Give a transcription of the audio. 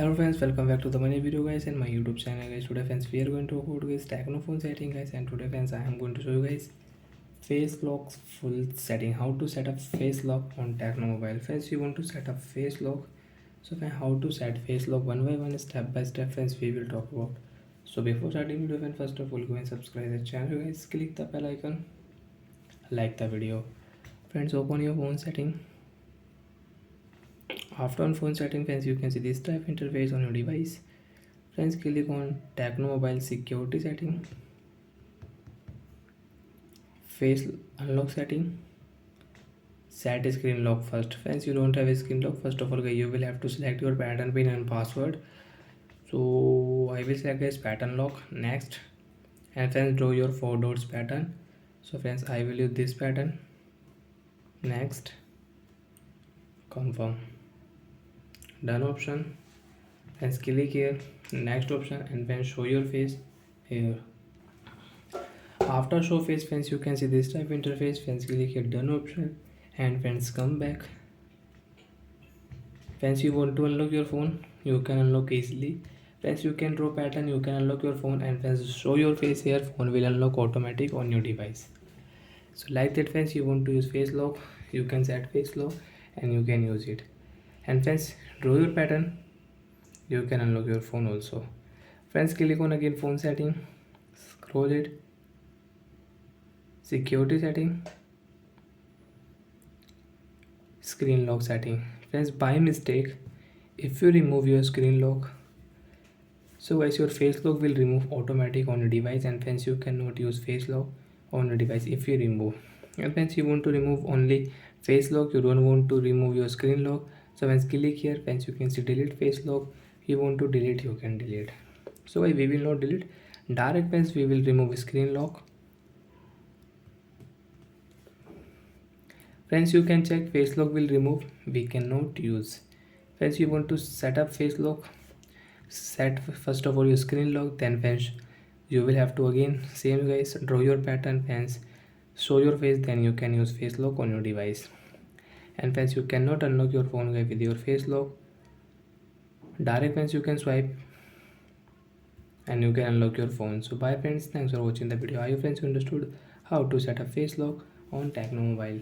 Hello friends, welcome back to the money video guys and my YouTube channel guys. Today friends we are going to go to guys Tecno phone setting guys, and today friends I am going to show you guys face lock full setting, how to set up face lock on Tecno mobile. Friends, you want to set up face lock, so friends, how to set face lock one by one, step by step friends we will talk about. So before starting video friends, first of all go and subscribe the channel guys, click the bell icon, like the video. Friends, open your phone setting. After on phone setting friends, you can see this type interface on your device. Friends, click on Tecno mobile security setting, face unlock setting, set screen lock first. Friends, you don't have a screen lock, first of all you will have to select your pattern pin and password. So I will select this pattern lock. Next, and friends, draw your 4 dots pattern. So friends, I will use this pattern. Next, confirm, done option. Friends, click here, next option, and then show your face here. After show face friends, you can see this type interface. Friends, click here done option, and friends come back. Friends, you want to unlock your phone, you can unlock easily. Friends, you can draw pattern, you can unlock your phone, and friends, show your face here, phone will unlock automatic on your device. So like that friends, you want to use face lock, you can set face lock and you can use it. And friends, draw your pattern, you can unlock your phone also. Friends, click on again phone setting, scroll it, security setting, screen lock setting. Friends, by mistake if you remove your screen lock, so guys your face lock will remove automatic on your device, and friends you cannot use face lock on your device if you remove. And friends, you want to remove only face lock, you don't want to remove your screen lock. So friends, click here, friends, you can see delete face lock. You want to delete, you can delete. So guys, we will not delete direct friends, we will remove screen lock. Friends, you can check face lock will remove, we cannot use. Friends, you want to set up face lock, set first of all your screen lock, then friends you will have to again same guys, draw your pattern, friends show your face, then you can use face lock on your device. And friends, you cannot unlock your phone guys with your face lock direct, friends you can swipe and you can unlock your phone. So bye friends, thanks for watching the video. I hope friends you understood how to set up face lock on Tecno mobile.